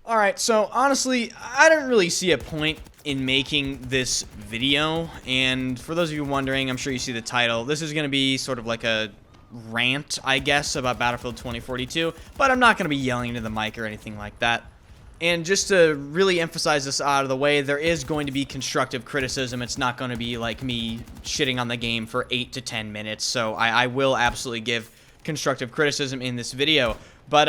Alright, so honestly, I don't really see a point in making this video, and for those of you wondering, I'm sure you see the title, this is going to be sort of like a rant, I guess, about Battlefield 2042, but I'm not going to be yelling into the mic or anything like that. And just to really emphasize this out of the way, there is going to be constructive criticism. It's not going to be like me shitting on the game for 8 to 10 minutes, so I will absolutely give constructive criticism in this video. But,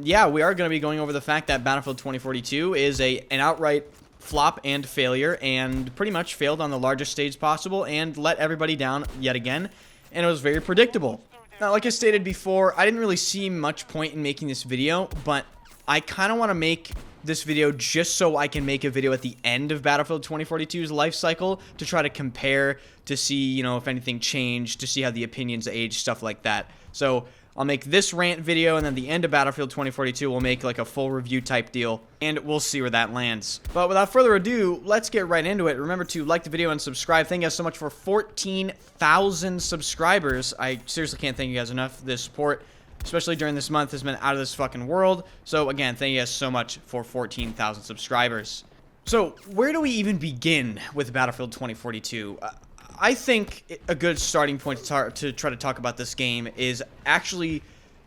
yeah, we are going to be going over the fact that Battlefield 2042 is an outright flop and failure, and pretty much failed on the largest stage possible and let everybody down yet again, and it was very predictable. Now, like I stated before, I didn't really see much point in making this video, but I kind of want to make this video just so I can make a video at the end of Battlefield 2042's life cycle to try to compare, to see, you know, if anything changed, to see how the opinions age, stuff like that. So I'll make this rant video, and then the end of Battlefield 2042, we'll make like a full review type deal, and we'll see where that lands. But without further ado, let's get right into it. Remember to like the video and subscribe. Thank you guys so much for 14,000 subscribers. I seriously can't thank you guys enough. This support, especially during this month, has been out of this fucking world. So again, thank you guys so much for 14,000 subscribers. So where do we even begin with Battlefield 2042? I think a good starting point to try to talk about this game is actually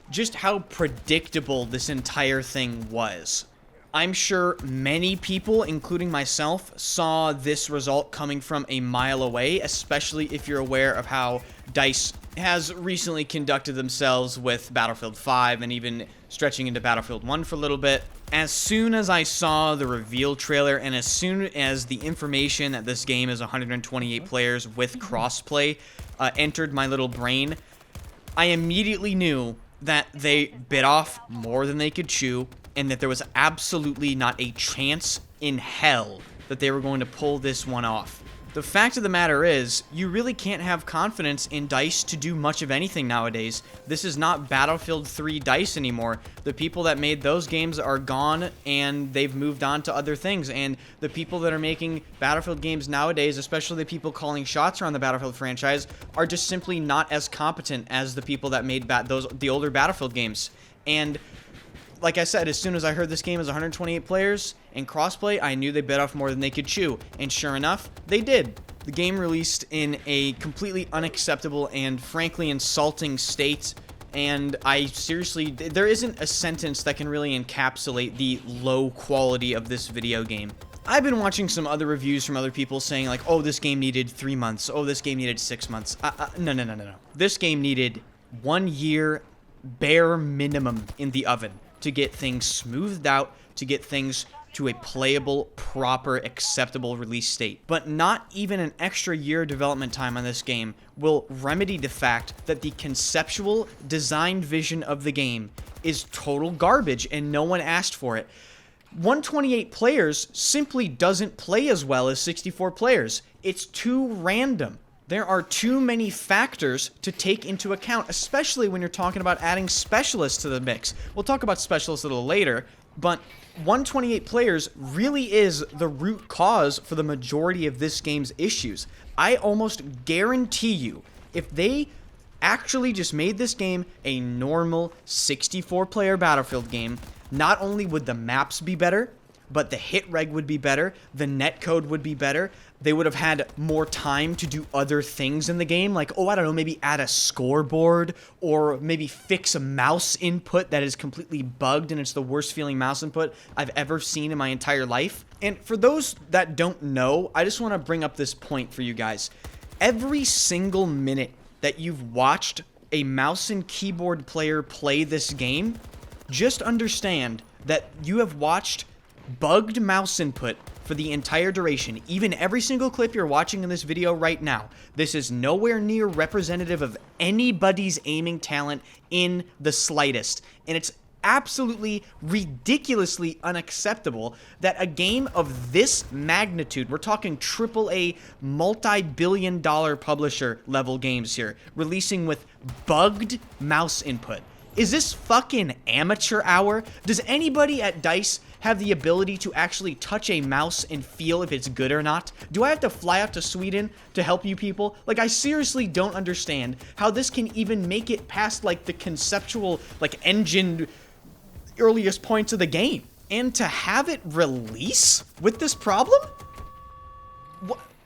just how predictable this entire thing was. I'm sure many people, including myself, saw this result coming from a mile away, especially if you're aware of how DICE has recently conducted themselves with Battlefield 5 and even stretching into Battlefield 1 for a little bit. As soon as I saw the reveal trailer, and as soon as the information that this game is 128 players with crossplay entered my little brain, I immediately knew that they bit off more than they could chew, and that there was absolutely not a chance in hell that they were going to pull this one off. The fact of the matter is, you really can't have confidence in DICE to do much of anything nowadays. This is not Battlefield 3 DICE anymore. The people that made those games are gone, and they've moved on to other things. And the people that are making Battlefield games nowadays, especially the people calling shots around the Battlefield franchise, are just simply not as competent as the people that made the older Battlefield games. And like I said, as soon as I heard this game is 128 players and crossplay, I knew they bit off more than they could chew. And sure enough, they did. The game released in a completely unacceptable and frankly insulting state. And I seriously, there isn't a sentence that can really encapsulate the low quality of this video game. I've been watching some other reviews from other people saying like, oh, this game needed 3 months. Oh, this game needed 6 months. No. This game needed 1 year bare minimum in the oven to get things smoothed out, to get things to a playable, proper, acceptable release state. But not even an extra year development time on this game will remedy the fact that the conceptual design vision of the game is total garbage and no one asked for it. 128 players simply doesn't play as well as 64 players. It's too random. There are too many factors to take into account, especially when you're talking about adding specialists to the mix. We'll talk about specialists a little later, but 128 players really is the root cause for the majority of this game's issues. I almost guarantee you, if they actually just made this game a normal 64-player Battlefield game, not only would the maps be better, but the hit reg would be better, the netcode would be better, they would have had more time to do other things in the game, like, oh, I don't know, maybe add a scoreboard, or maybe fix a mouse input that is completely bugged and it's the worst feeling mouse input I've ever seen in my entire life. And for those that don't know, I just want to bring up this point for you guys. Every single minute that you've watched a mouse and keyboard player play this game, just understand that you have watched bugged mouse input for the entire duration. Even every single clip you're watching in this video right now, this is nowhere near representative of anybody's aiming talent in the slightest. And it's absolutely ridiculously unacceptable that a game of this magnitude, we're talking AAA multi-billion dollar publisher level games here, releasing with bugged mouse input. Is this fucking amateur hour? Does anybody at DICE have the ability to actually touch a mouse and feel if it's good or not? Do I have to fly out to Sweden to help you people? Like, I seriously don't understand how this can even make it past, like, the conceptual, like, engine earliest points of the game. And to have it release with this problem?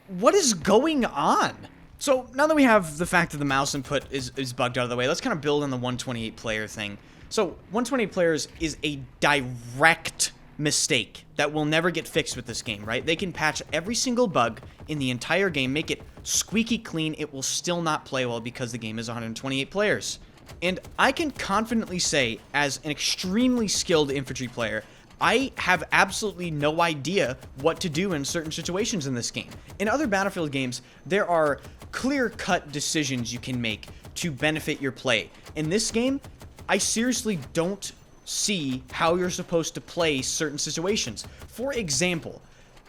What is going on? So now that we have the fact that the mouse input is bugged out of the way, let's kind of build on the 128 player thing. So 128 players is a direct mistake that will never get fixed with this game, right? They can patch every single bug in the entire game, make it squeaky clean, it will still not play well because the game is 128 players. And I can confidently say, as an extremely skilled infantry player, I have absolutely no idea what to do in certain situations in this game. In other Battlefield games, there are clear-cut decisions you can make to benefit your play. In this game, I seriously don't see how you're supposed to play certain situations. For example,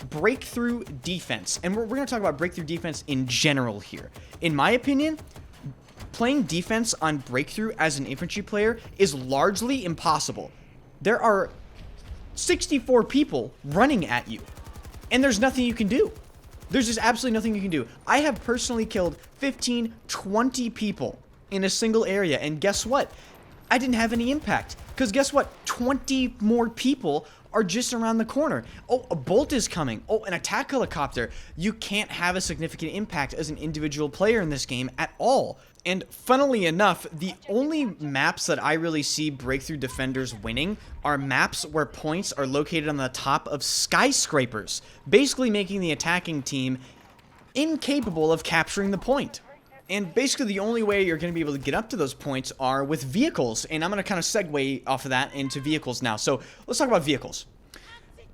breakthrough defense. And we're going to talk about breakthrough defense in general here. In my opinion, playing defense on breakthrough as an infantry player is largely impossible. There are 64 people running at you, and there's nothing you can do. There's just absolutely nothing you can do. I have personally killed 15, 20 people in a single area, and guess what? I didn't have any impact, because guess what? 20 more people are just around the corner. Oh, a bolt is coming. Oh, an attack helicopter. You can't have a significant impact as an individual player in this game at all. And funnily enough, the only maps that I really see breakthrough defenders winning are maps where points are located on the top of skyscrapers, basically making the attacking team incapable of capturing the point. And basically the only way you're going to be able to get up to those points are with vehicles, and I'm going to kind of segue off of that into vehicles now. So let's talk about vehicles.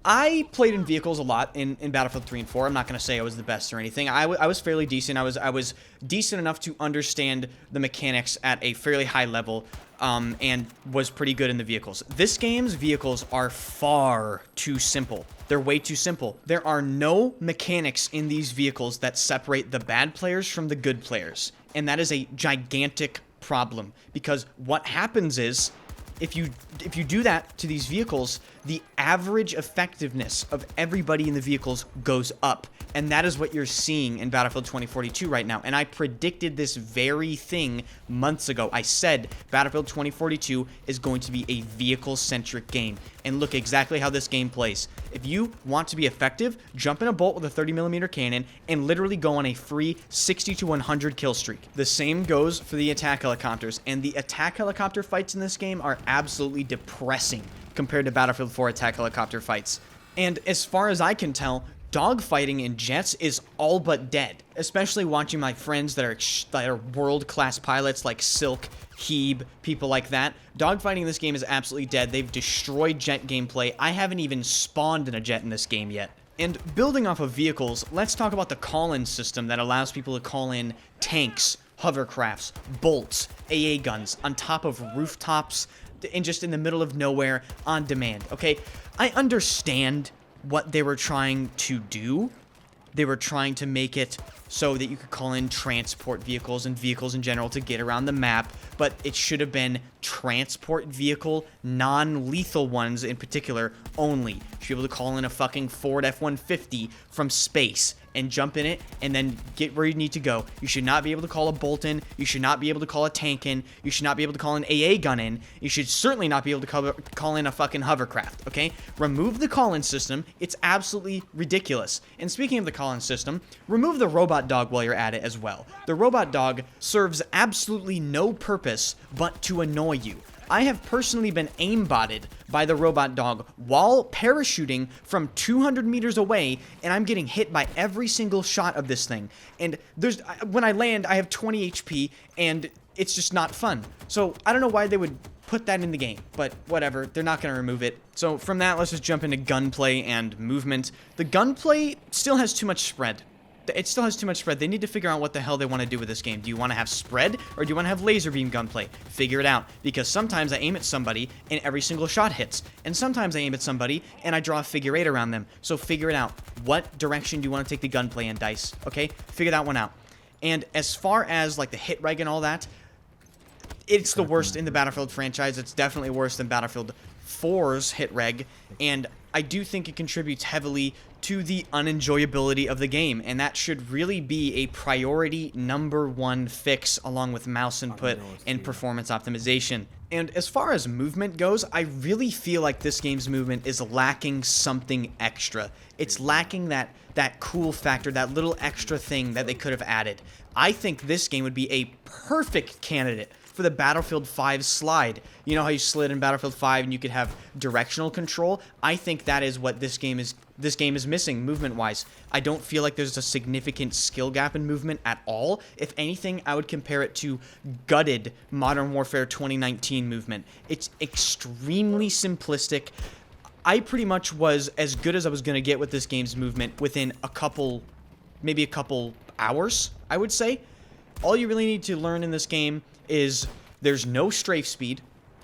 I played in vehicles a lot in Battlefield 3 and 4. I'm not going to say I was the best or anything. I was fairly decent. I was decent enough to understand the mechanics at a fairly high level, and was pretty good in the vehicles. This game's vehicles are far too simple. They're way too simple. There are no mechanics in these vehicles that separate the bad players from the good players, and that is a gigantic problem, because what happens is, if you do that to these vehicles, the average effectiveness of everybody in the vehicles goes up. And that is what you're seeing in Battlefield 2042 right now. And I predicted this very thing months ago. I said Battlefield 2042 is going to be a vehicle-centric game. And look exactly how this game plays. If you want to be effective, jump in a bolt with a 30mm cannon and literally go on a free 60 to 100 kill streak. The same goes for the attack helicopters. And the attack helicopter fights in this game are absolutely depressing compared to Battlefield 4 attack helicopter fights. And as far as I can tell, dogfighting in jets is all but dead, especially watching my friends that are world-class pilots like Silk, Heeb, people like that. Dogfighting in this game is absolutely dead. They've destroyed jet gameplay. I haven't even spawned in a jet in this game yet. And building off of vehicles, let's talk about the call-in system that allows people to call in tanks, hovercrafts, bolts, AA guns on top of rooftops and just in the middle of nowhere on demand, okay? I understand what they were trying to do. They were trying to make it so that you could call in transport vehicles and vehicles in general to get around the map, but it should have been transport vehicle, non-lethal ones in particular only. You should be able to call in a fucking Ford F-150 from space and jump in it and then get where you need to go. You should not be able to call a bolt in. You should not be able to call a tank in. You should not be able to call an AA gun in. You should certainly not be able to call in a fucking hovercraft, okay? Remove the call-in system. It's absolutely ridiculous. And speaking of the call-in system, remove the robot dog while you're at it as well. The robot dog serves absolutely no purpose but to annoy you. I have personally been aimbotted by the robot dog while parachuting from 200 meters away, and I'm getting hit by every single shot of this thing. And when I land, I have 20 HP, and it's just not fun. So I don't know why they would put that in the game, but whatever, they're not going to remove it. So from that, let's just jump into gunplay and movement. The gunplay still has too much spread. It still has too much spread. They need to figure out what the hell they want to do with this game. Do you want to have spread, or do you want to have laser beam gunplay? Figure it out, because sometimes I aim at somebody and every single shot hits, and sometimes I aim at somebody and I draw a figure 8 around them. So figure it out. What direction do you want to take the gunplay in, DICE? Okay, figure that one out. And as far as like the hit reg and all that, it's the worst in the Battlefield franchise. It's definitely worse than Battlefield 4's hit reg, and I do think it contributes heavily to the unenjoyability of the game, and that should really be a priority #1 fix along with mouse input and performance optimization. And as far as movement goes, I really feel like this game's movement is lacking something extra. It's lacking that cool factor, that little extra thing that they could have added. I think this game would be a perfect candidate for the Battlefield 5 slide. You know how you slid in Battlefield 5 and you could have directional control? I think that is what this game is missing movement-wise. I don't feel like there's a significant skill gap in movement at all. If anything, I would compare it to gutted Modern Warfare 2019 movement. It's extremely simplistic. I pretty much was as good as I was going to get with this game's movement within maybe a couple hours, I would say. All you really need to learn in this game is there's no strafe speed.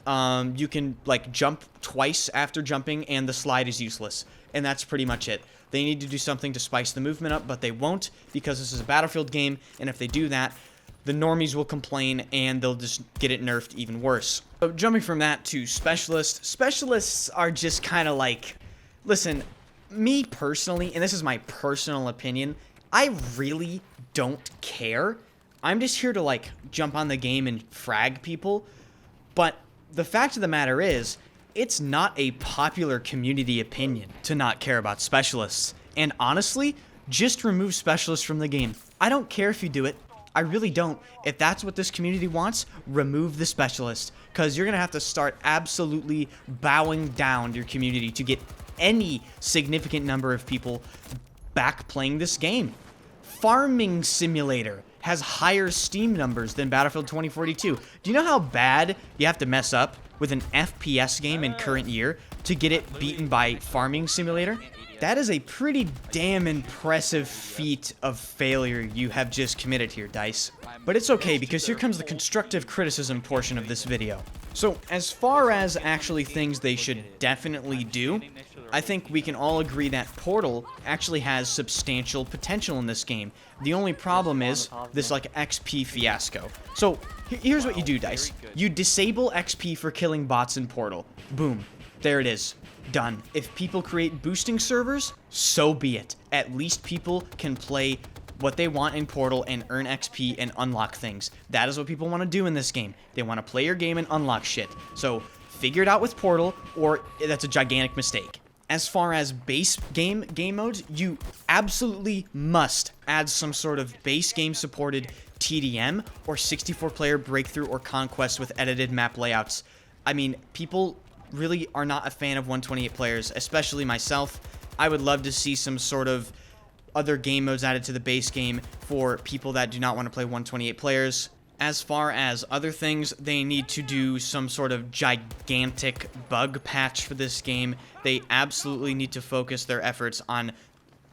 You can like jump twice after jumping, and the slide is useless. And that's pretty much it. They need to do something to spice the movement up, but they won't, because this is a Battlefield game, and if they do that, the normies will complain and they'll just get it nerfed even worse. So jumping from that to specialists. Specialists are just kind of like, listen, me personally, and this is my personal opinion, I really don't care. I'm just here to like jump on the game and frag people. But the fact of the matter is, it's not a popular community opinion to not care about specialists. And honestly, just remove specialists from the game. I don't care if you do it. I really don't. If that's what this community wants, remove the specialist. Because you're going to have to start absolutely bowing down your community to get any significant number of people back playing this game. Farming Simulator has higher Steam numbers than Battlefield 2042. Do you know how bad you have to mess up with an FPS game in current year to get it beaten by Farming Simulator? That is a pretty damn impressive feat of failure you have just committed here, DICE. But it's okay, because here comes the constructive criticism portion of this video. So, as far as actually things they should definitely do, I think we can all agree that Portal actually has substantial potential in this game. The only problem is this like XP fiasco. So, here's what you do, DICE. You disable XP for killing bots in Portal. Boom. There it is. Done. If people create boosting servers, so be it. At least people can play what they want in Portal and earn XP and unlock things. That is what people want to do in this game. They want to play your game and unlock shit. So figure it out with Portal, or that's a gigantic mistake. As far as base game modes, you absolutely must add some sort of base game supported TDM or 64-player breakthrough or conquest with edited map layouts. I mean, people really are not a fan of 128 players, especially myself. I would love to see some sort of other game modes added to the base game for people that do not want to play 128 players. As far as other things, they need to do some sort of gigantic bug patch for this game. They absolutely need to focus their efforts on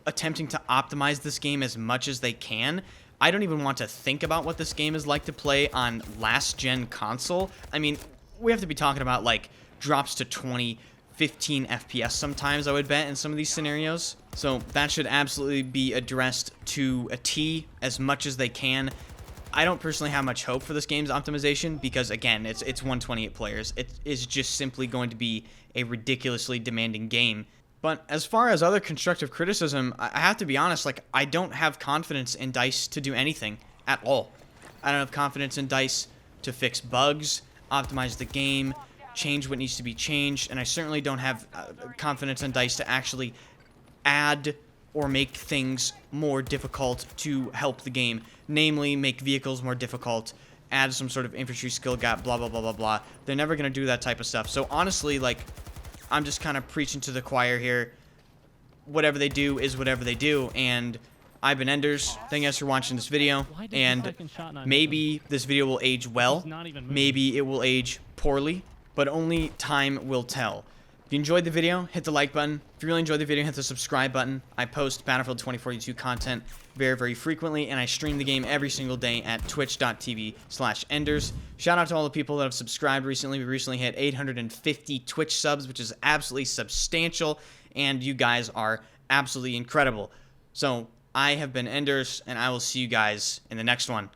attempting to optimize this game as much as they can. I don't even want to think about what this game is like to play on last-gen console. I mean, we have to be talking about, like, drops to 20, 15 FPS sometimes, I would bet, in some of these scenarios. So that should absolutely be addressed to a T as much as they can. I don't personally have much hope for this game's optimization because, again, it's 128 players. It is just simply going to be a ridiculously demanding game. But as far as other constructive criticism, I have to be honest, like, I don't have confidence in DICE to do anything at all. I don't have confidence in DICE to fix bugs, optimize the game, change what needs to be changed, and I certainly don't have confidence in DICE to actually add or make things more difficult to help the game. Namely, make vehicles more difficult, add some sort of infantry skill gap, blah, blah, blah, blah, blah. They're never going to do that type of stuff. So honestly, like, I'm just kind of preaching to the choir here. Whatever they do is whatever they do, and I've been Enders. Thank you guys for watching this video, and maybe this video will age well, maybe it will age poorly, but only time will tell. If you enjoyed the video, hit the like button. If you really enjoyed the video, hit the subscribe button. I post Battlefield 2042 content very, very frequently, and I stream the game every single day at twitch.tv/enders. Shout out to all the people that have subscribed recently. We recently hit 850 Twitch subs, which is absolutely substantial, and you guys are absolutely incredible. So, I have been Enders, and I will see you guys in the next one.